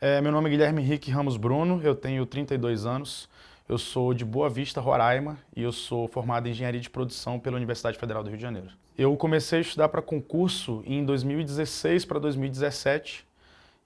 Meu nome é Guilherme Henrique Ramos Bruno, eu tenho 32 anos, eu sou de Boa Vista, Roraima, e eu sou formado em Engenharia de Produção pela Universidade Federal do Rio de Janeiro. Eu comecei a estudar para concurso em 2016 para 2017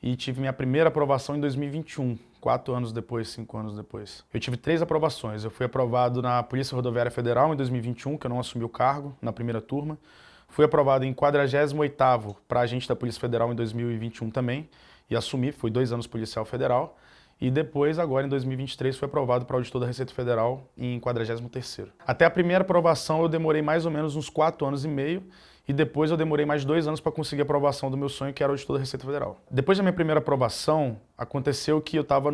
e tive minha primeira aprovação em 2021, 4 anos depois, 5 anos depois. Eu tive 3 aprovações, eu fui aprovado na Polícia Rodoviária Federal em 2021, que eu não assumi o cargo, na primeira turma. Fui aprovado em 48º para agente da Polícia Federal em 2021 também, e assumi, fui 2 anos policial federal, e depois, agora em 2023, fui aprovado para auditor da Receita Federal em 43º. Até a primeira aprovação eu demorei mais ou menos uns 4 anos e meio, e depois eu demorei mais 2 anos para conseguir a aprovação do meu sonho, que era auditor da Receita Federal. Depois da minha primeira aprovação, aconteceu que eu estava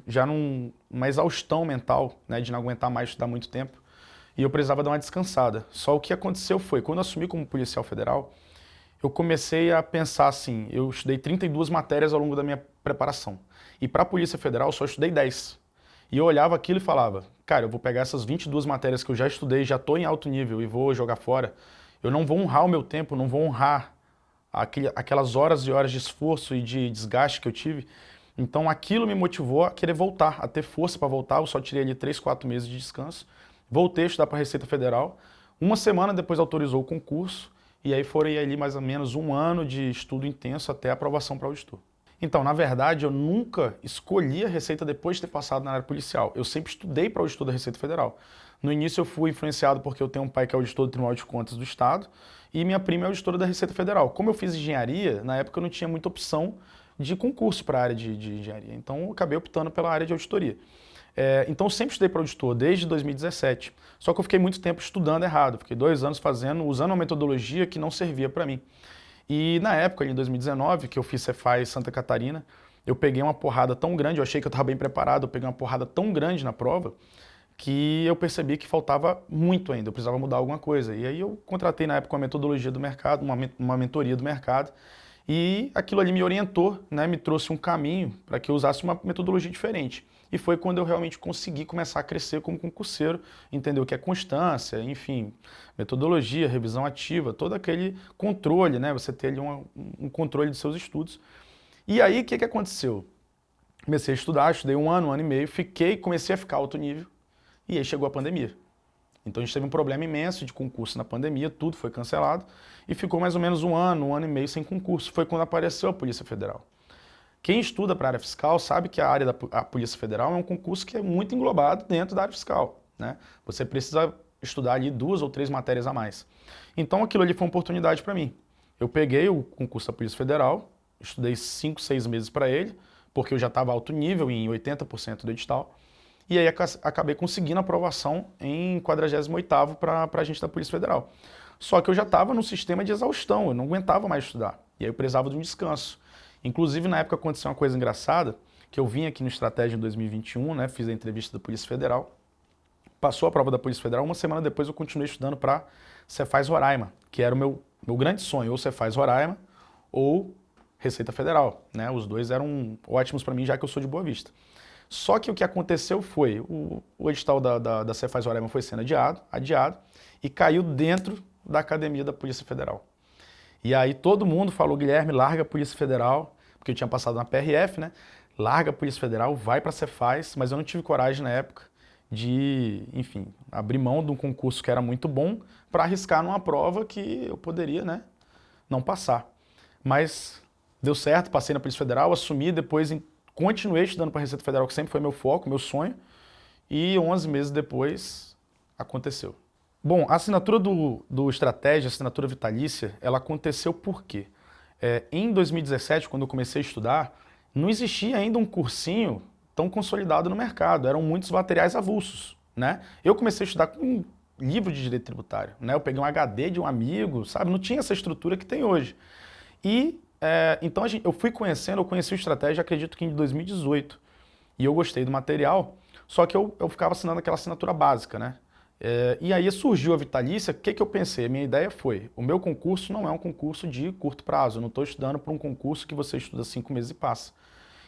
já numa exaustão mental, né, de não aguentar mais estudar muito tempo, e eu precisava dar uma descansada. Só o que aconteceu foi, quando eu assumi como policial federal, eu comecei a pensar assim, eu estudei 32 matérias ao longo da minha preparação. E para a Polícia Federal eu só estudei 10. E eu olhava aquilo e falava, cara, eu vou pegar essas 22 matérias que eu já estudei, já estou em alto nível e vou jogar fora. Eu não vou honrar o meu tempo, não vou honrar aquelas horas e horas de esforço e de desgaste que eu tive. Então aquilo me motivou a querer voltar, a ter força para voltar. Eu só tirei ali 3, 4 meses de descanso. Voltei a estudar para a Receita Federal. Uma semana depois autorizou o concurso. E aí foram ali mais ou menos 1 ano de estudo intenso até a aprovação para auditor. Então, na verdade, eu nunca escolhi a Receita depois de ter passado na área policial. Eu sempre estudei para auditor da Receita Federal. No início eu fui influenciado porque eu tenho um pai que é auditor do Tribunal de Contas do Estado e minha prima é auditora da Receita Federal. Como eu fiz engenharia, na época eu não tinha muita opção de concurso para a área de engenharia. Então eu acabei optando pela área de auditoria. Então eu sempre estudei para auditor, desde 2017. Só que eu fiquei muito tempo estudando errado. Fiquei 2 anos usando uma metodologia que não servia para mim. E na época, em 2019, que eu fiz Cefaz Santa Catarina, eu peguei uma porrada tão grande, eu achei que eu estava bem preparado, eu peguei uma porrada tão grande na prova, que eu percebi que faltava muito ainda, eu precisava mudar alguma coisa. E aí eu contratei na época uma metodologia do mercado, uma mentoria do mercado, e aquilo ali me orientou, né, me trouxe um caminho para que eu usasse uma metodologia diferente. E foi quando eu realmente consegui começar a crescer como concurseiro, entender o que é constância, enfim, metodologia, revisão ativa, todo aquele controle, né, você ter ali um controle de seus estudos. E aí o que aconteceu? Comecei a estudar, estudei 1 ano, 1 ano e meio, comecei a ficar alto nível, e aí chegou a pandemia. Então a gente teve um problema imenso de concurso na pandemia, tudo foi cancelado e ficou mais ou menos 1 ano e meio sem concurso. Foi quando apareceu a Polícia Federal. Quem estuda para a área fiscal sabe que a área da Polícia Federal é um concurso que é muito englobado dentro da área fiscal, né? Você precisa estudar ali 2 ou 3 matérias a mais. Então aquilo ali foi uma oportunidade para mim. Eu peguei o concurso da Polícia Federal, estudei 5, 6 meses para ele, porque eu já estava alto nível em 80% do edital. E aí acabei conseguindo a aprovação em 48º para agente da Polícia Federal. Só que eu já estava num sistema de exaustão, eu não aguentava mais estudar. E aí eu precisava de um descanso. Inclusive, na época aconteceu uma coisa engraçada, que eu vim aqui no Estratégia em 2021, né, fiz a entrevista da Polícia Federal, passou a prova da Polícia Federal, 1 semana depois eu continuei estudando para Cefaz Roraima, que era o meu grande sonho, ou Cefaz Roraima ou Receita Federal, né? Os dois eram ótimos para mim, já que eu sou de Boa Vista. Só que o que aconteceu foi, o edital da Cefaz Roraima foi sendo adiado, e caiu dentro da academia da Polícia Federal. E aí todo mundo falou, Guilherme, larga a Polícia Federal, porque eu tinha passado na PRF, né? Larga a Polícia Federal, vai para a Cefaz, mas eu não tive coragem na época de, enfim, abrir mão de um concurso que era muito bom para arriscar numa prova que eu poderia, né, não passar. Mas deu certo, passei na Polícia Federal, assumi, depois continuei estudando para a Receita Federal, que sempre foi meu foco, meu sonho, e 11 meses depois aconteceu. Bom, a assinatura do Estratégia, a assinatura vitalícia, ela aconteceu por quê? Em 2017, quando eu comecei a estudar, não existia ainda um cursinho tão consolidado no mercado, eram muitos materiais avulsos, né? Eu comecei a estudar com um livro de direito tributário, né? Eu peguei um HD de um amigo, sabe? Não tinha essa estrutura que tem hoje. E então eu conheci o Estratégia, acredito que em 2018, e eu gostei do material, só que eu ficava assinando aquela assinatura básica, né? E aí surgiu a vitalícia, o que eu pensei? A minha ideia foi, o meu concurso não é um concurso de curto prazo, eu não estou estudando para um concurso que você estuda 5 meses e passa.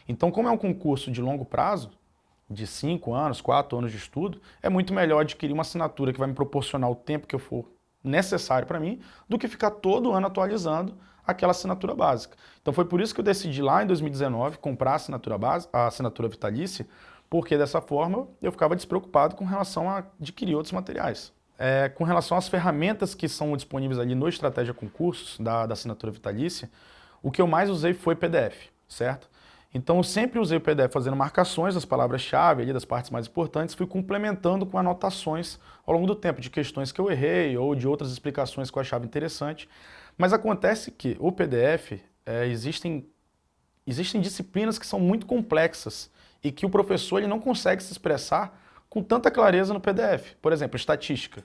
Então, como é um concurso de longo prazo, de 5 anos, 4 anos de estudo, é muito melhor adquirir uma assinatura que vai me proporcionar o tempo que eu for necessário para mim, do que ficar todo ano atualizando aquela assinatura básica. Então foi por isso que eu decidi lá em 2019 comprar a assinatura básica, a assinatura vitalícia, porque dessa forma eu ficava despreocupado com relação a adquirir outros materiais. Com relação às ferramentas que são disponíveis ali no Estratégia Concursos, da assinatura vitalícia, o que eu mais usei foi PDF, certo? Então eu sempre usei o PDF fazendo marcações das palavras-chave, ali, das partes mais importantes, fui complementando com anotações ao longo do tempo, de questões que eu errei ou de outras explicações que eu achava interessante. Mas acontece que o PDF, existem disciplinas que são muito complexas e que o professor ele não consegue se expressar com tanta clareza no PDF. Por exemplo, estatística.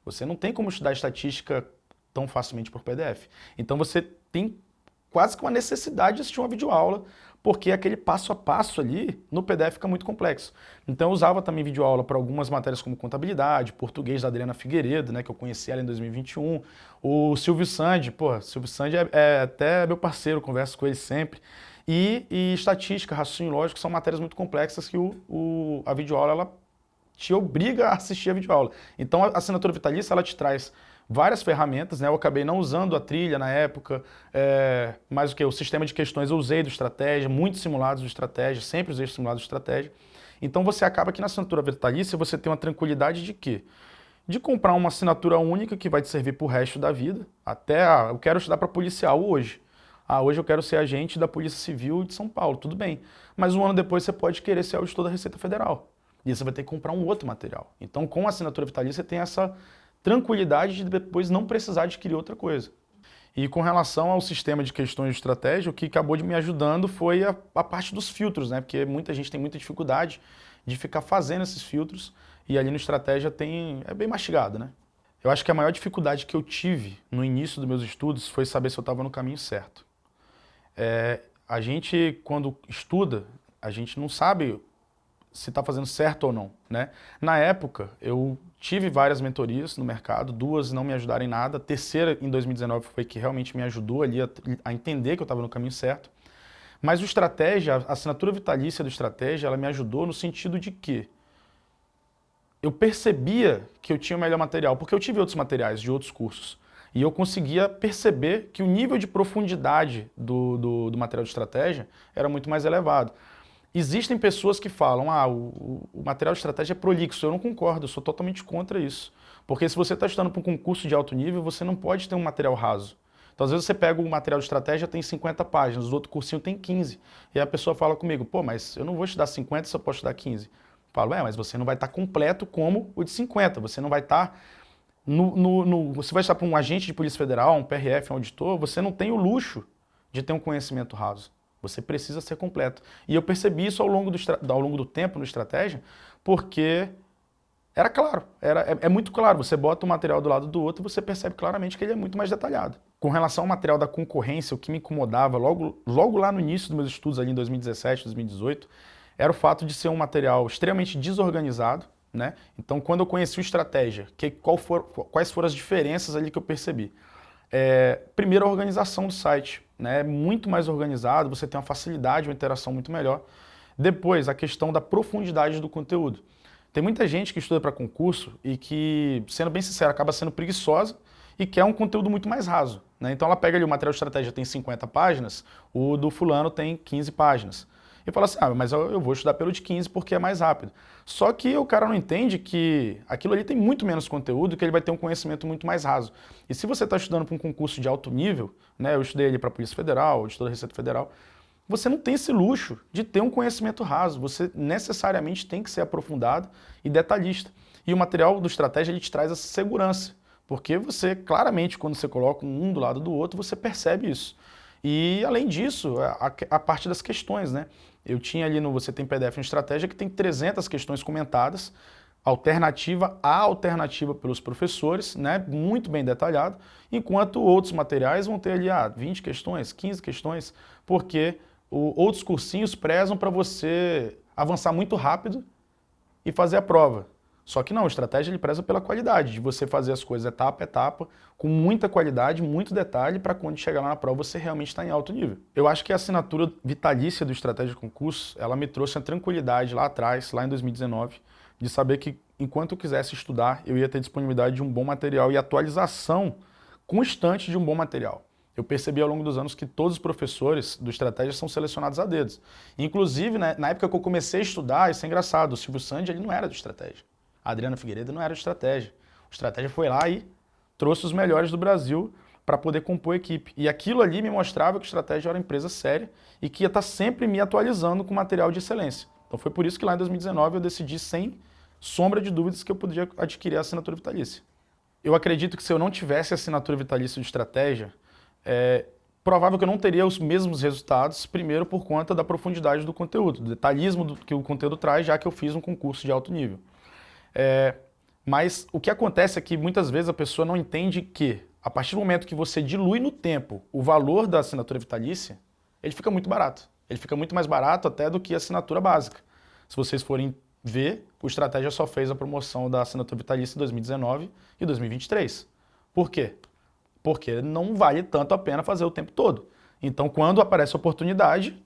Você não tem como estudar estatística tão facilmente por PDF. Então você tem quase que uma necessidade de assistir uma videoaula, porque aquele passo a passo ali no PDF fica muito complexo. Então eu usava também videoaula para algumas matérias como contabilidade, português da Adriana Figueiredo, né, que eu conheci ela em 2021, o Silvio Sandi, Silvio Sandi é até meu parceiro, converso com ele sempre, e estatística, raciocínio lógico, são matérias muito complexas que a videoaula ela te obriga a assistir a videoaula. Então a assinatura vitalícia ela te traz várias ferramentas, né? Eu acabei não usando a trilha na época, mas o sistema de questões eu usei do Estratégia, muitos simulados do Estratégia, sempre usei simulados do Estratégia. Então você acaba que na assinatura vitalícia você tem uma tranquilidade de quê? De comprar uma assinatura única que vai te servir para o resto da vida, até, eu quero estudar para policial hoje. Hoje eu quero ser agente da Polícia Civil de São Paulo, tudo bem. Mas um ano depois você pode querer ser auditor da Receita Federal. E você vai ter que comprar um outro material. Então com a assinatura vitalícia você tem essa tranquilidade de depois não precisar adquirir outra coisa. E com relação ao sistema de questões de estratégia, o que acabou de me ajudando foi a parte dos filtros, né? Porque muita gente tem muita dificuldade de ficar fazendo esses filtros e ali no estratégia é bem mastigado, né? Eu acho que a maior dificuldade que eu tive no início dos meus estudos foi saber se eu estava no caminho certo. A gente, quando estuda, a gente não sabe se está fazendo certo ou não, né? Na época, eu tive várias mentorias no mercado, 2 não me ajudaram em nada, a terceira, em 2019, foi que realmente me ajudou ali a entender que eu estava no caminho certo. Mas o Estratégia, a assinatura vitalícia do Estratégia, ela me ajudou no sentido de que eu percebia que eu tinha o melhor material, porque eu tive outros materiais de outros cursos, e eu conseguia perceber que o nível de profundidade do material de Estratégia era muito mais elevado. Existem pessoas que falam, o material de estratégia é prolixo. Eu não concordo, eu sou totalmente contra isso. Porque se você está estudando para um concurso de alto nível, você não pode ter um material raso. Então, às vezes você pega um material de estratégia, tem 50 páginas, o outro cursinho tem 15. E aí a pessoa fala comigo, mas eu não vou estudar 50, só posso estudar 15. Eu falo, mas você não vai estar completo como o de 50. Você não vai estar você vai estar para um agente de Polícia Federal, um PRF, um auditor, você não tem o luxo de ter um conhecimento raso. Você precisa ser completo. E eu percebi isso ao longo do tempo no Estratégia, porque era claro, é muito claro. Você bota um material do lado do outro e você percebe claramente que ele é muito mais detalhado. Com relação ao material da concorrência, o que me incomodava logo lá no início dos meus estudos, ali em 2017, 2018, era o fato de ser um material extremamente desorganizado, né? Então, quando eu conheci o Estratégia, quais foram as diferenças ali que eu percebi? Primeiro, a organização do site, né? É muito mais organizado, você tem uma facilidade, uma interação muito melhor. Depois, a questão da profundidade do conteúdo. Tem muita gente que estuda para concurso e que, sendo bem sincero, acaba sendo preguiçosa e quer um conteúdo muito mais raso, né? Então ela pega ali o material de estratégia, tem 50 páginas, o do fulano tem 15 páginas. E fala assim, mas eu vou estudar pelo de 15 porque é mais rápido. Só que o cara não entende que aquilo ali tem muito menos conteúdo, que ele vai ter um conhecimento muito mais raso. E se você está estudando para um concurso de alto nível, né, eu estudei ali para a Polícia Federal, eu estudei da Receita Federal, você não tem esse luxo de ter um conhecimento raso. Você necessariamente tem que ser aprofundado e detalhista. E o material do Estratégia ele te traz essa segurança, porque você, claramente, quando você coloca um do lado do outro, você percebe isso. E, além disso, a parte das questões, né? Eu tinha ali você tem PDF no Estratégia que tem 300 questões comentadas, alternativa a alternativa pelos professores, né? Muito bem detalhado, enquanto outros materiais vão ter ali 20 questões, 15 questões, porque outros cursinhos prezam para você avançar muito rápido e fazer a prova. Só que não, a estratégia ele preza pela qualidade, de você fazer as coisas etapa a etapa, com muita qualidade, muito detalhe, para quando chegar lá na prova você realmente está em alto nível. Eu acho que a assinatura vitalícia do Estratégia de Concurso, ela me trouxe a tranquilidade lá atrás, lá em 2019, de saber que enquanto eu quisesse estudar, eu ia ter disponibilidade de um bom material e atualização constante de um bom material. Eu percebi ao longo dos anos que todos os professores do Estratégia são selecionados a dedos. Inclusive, né, na época que eu comecei a estudar, isso é engraçado, o Silvio Sandy ele não era do Estratégia. A Adriana Figueiredo não era do Estratégia. O Estratégia foi lá e trouxe os melhores do Brasil para poder compor a equipe. E aquilo ali me mostrava que o Estratégia era uma empresa séria e que ia estar sempre me atualizando com material de excelência. Então foi por isso que lá em 2019 eu decidi, sem sombra de dúvidas, que eu podia adquirir a assinatura vitalícia. Eu acredito que se eu não tivesse a assinatura vitalícia de Estratégia, provável que eu não teria os mesmos resultados, primeiro por conta da profundidade do conteúdo, do detalhismo que o conteúdo traz, já que eu fiz um concurso de alto nível. Mas o que acontece é que muitas vezes a pessoa não entende que, a partir do momento que você dilui no tempo o valor da assinatura vitalícia, ele fica muito barato. Ele fica muito mais barato até do que a assinatura básica. Se vocês forem ver, o Estratégia só fez a promoção da assinatura vitalícia em 2019 e 2023. Por quê? Porque não vale tanto a pena fazer o tempo todo. Então, quando aparece a oportunidade,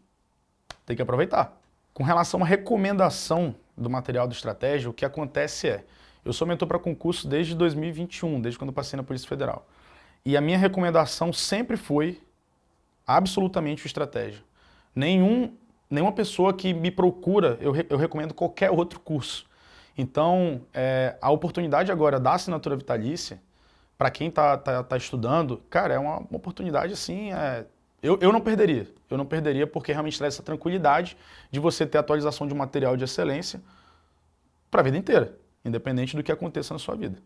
tem que aproveitar. Com relação à recomendação do material do Estratégia, o que acontece é, eu sou mentor para concurso desde 2021, desde quando eu passei na Polícia Federal. E a minha recomendação sempre foi absolutamente o Estratégia. Nenhuma pessoa que me procura, eu recomendo qualquer outro curso. Então, a oportunidade agora da assinatura vitalícia, para quem tá estudando, cara, é uma oportunidade assim, eu não perderia. Eu não perderia porque realmente traz essa tranquilidade de você ter atualização de um material de excelência para a vida inteira, independente do que aconteça na sua vida.